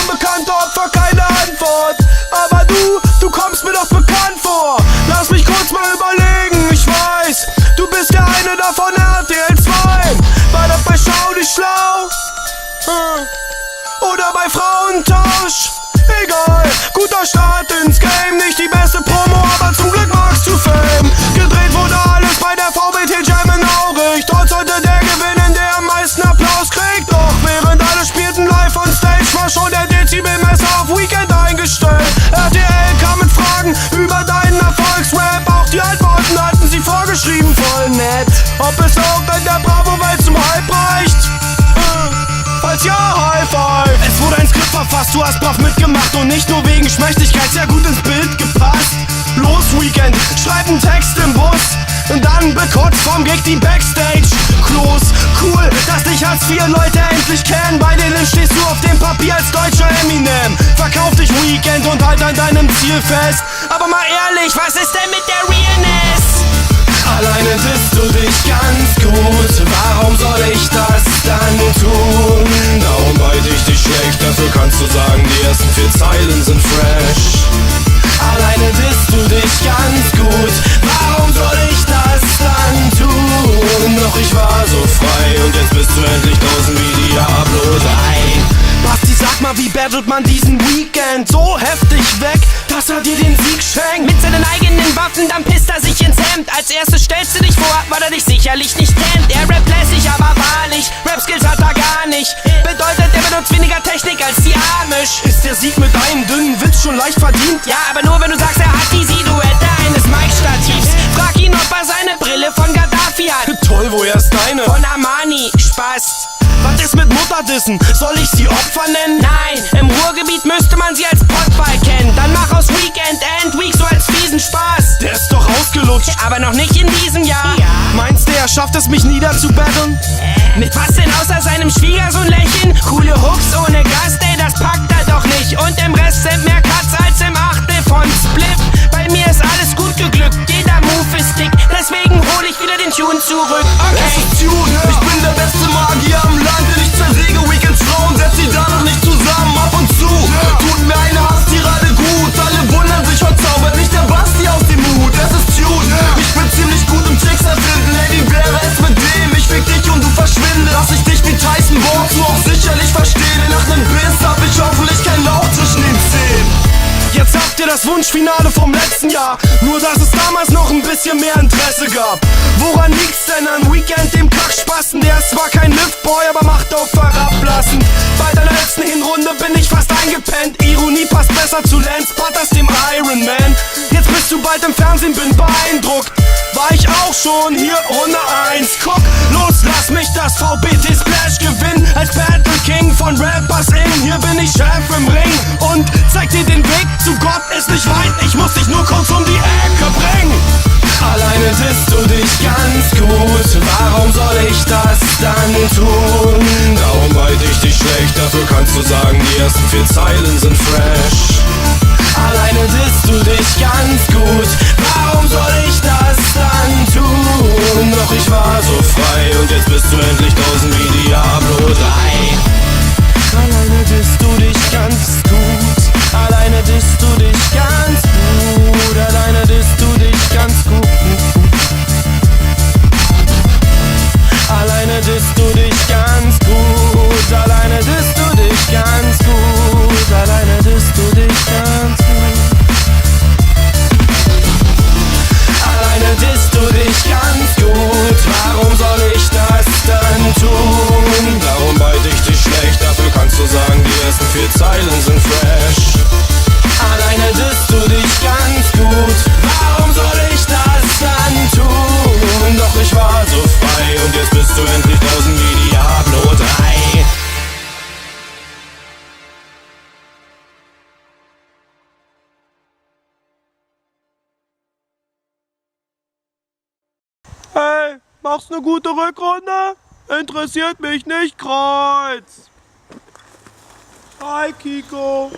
bekannte Opfer, keine Antwort. Aber du kommst mir doch bekannt vor. Lass mich kurz mal überlegen, ich weiß, du bist der eine davon, RTL 2. War das bei Schau dich schlau? Oder bei Frauentausch? Egal, guter Start ins Game. Nicht die beste Promo, aber zum Glück magst du Fame. Gedreht wurde alles bei der VBT Jam in Aurich. Dort sollte der gewinnen, der am meisten Applaus kriegt. Doch während alle spielten live on stage, war schon der Dezibelmesser auf Weekend eingestellt. RTL kam mit Fragen über deinen Erfolgsrap. Auch die Antworten hatten sie vorgeschrieben, voll nett. Ob es auch in der Bravo-Welt zum Hype reicht? Falls ja, High Five. Es wurde ein Skript verfasst, du hast brav mitgemacht. Und nicht nur wegen Schmächtigkeit, sehr gut ins Bild gepasst. Los Weekend, schreib einen Text im Bus. Und dann bekotzt vom Gig die Backstage Klos. Cool, dass dich Hartz-IV-Leute endlich kennen. Bei denen stehst du auf dem Papier als deutscher Eminem. Verkauf dich Weekend und halt an deinem Ziel fest. Aber mal ehrlich, was ist denn mit der Realness? Alleine bist du dich ganz gut, warum soll ich das dann tun? Darum beide ich dich schlecht, dafür kannst du sagen, die ersten 4 Zeilen sind fresh. Alleine bist du dich ganz gut, warum soll ich das dann tun? Doch ich war so frei und jetzt bist du endlich draußen wie Diablo 3. Basti, sag mal, wie battelt man diesen Weekend so heftig weg, dass er dir den Sieg schenkt? Mit seinen eigenen Waffen, dann pisst er sich ins Hemd. Als erstes stellst du dich vor, weil er dich sicherlich nicht kennt. Er rappt lässig, aber wahrlich, Rap-Skills hat er gar nicht. Bedeutet, er benutzt weniger Technik als die Amish. Ist der Sieg mit einem dünnen Witz schon leicht verdient? Ja, aber nur wenn du sagst, er hat die Silhouette eines Mic-Stativs. Frag ihn, ob er seine Brille von Gaddafi hat. Toll, woher ist deine? Von Armani, Spaß. Was ist mit Mutterdissen? Soll ich sie Opfer nennen? Nein, im Ruhrgebiet müsste man sie als Pottball kennen. Dann mach aus Weekend Week so als fiesen Spaß. Der ist doch ausgelutscht. Aber noch nicht in diesem Jahr. Ja. Meinst du, er schafft es, mich niederzubetteln? Mit was denn außer seinem Schwiegersohn lächeln? Coole Hooks ohne Gast, ey, das packt er doch nicht. Und im Rest sind mehr Cuts als im Achtel von Spliff. Bei mir ist alles gut geglückt, jeder Move ist dick. Deswegen hol ich wieder den Tune zurück. Okay. Es ist Tune, ich bin der beste Magier am Land, denn ich zersäge Weekends Frauen, setz sie da noch nicht zusammen, ab und zu. Tut mir eine Hasstirade gut, alle wundern sich, heute zaubert nicht der Basti aus dem Hut. Es ist Tune, ich bin ziemlich gut im Tricks erfinden, ey, wie wäre es mit dem? Ich fick dich und du verschwindest. Lass ich dich wie Tyson Bones, du auch sicherlich verstehen. Nach nem Biss hab ich hoffentlich kein Lauch zwischen den Zähnen. Jetzt habt ihr das Wunschfinale vom letzten Jahr, nur dass es damals noch ein bisschen mehr Interesse gab. Woran liegt's denn an Weekend, dem Kackspasten? Der ist zwar kein Liftboy, aber macht auf herablassend. Bei der letzten Hinrunde bin ich fast eingepennt. Ironie passt besser zu Lance Butters, dem Iron Man. Jetzt bist du bald im Fernsehen, bin beeindruckt. War ich auch schon hier, Runde 1. Guck, los, lass mich das VBT Splash gewinnen. Als Battle King von Rappers in. Hier bin ich Chef im Ring und zeig dir den Weg zu Gott ist nicht weit. Ich muss dich nur kurz um die Ecke bringen. Alleine bist du dich ganz gut, warum soll ich das dann tun? Darum beide ich dich schlecht, dafür kannst du sagen, die ersten 4 Zeilen sind fresh. Alleine bist du dich ganz gut, warum soll ich das dann tun? Doch ich war so frei und jetzt bist du endlich draußen wie Diablo 3. Alleine bist du dich ganz gut, alleine bist du dich ganz gut, alleine bist du dich ganz gut. Alleine bist du dich ganz gut, alleine bist du dich ganz gut, alleine bist du dich ganz gut. Alleine bist du dich ganz gut, warum soll ich das dann tun? Darum beide ich dich schlecht, dafür kannst du sagen, die ersten 4 Zeilen sind fresh. Alleine bist du dich ganz gut, warum soll ich das dann tun? Doch ich war so frei und jetzt bist du endlich draußen wie Diablo 3. Hey, machst ne gute Rückrunde? Interessiert mich nicht, Kreuz. Hi, Kiko.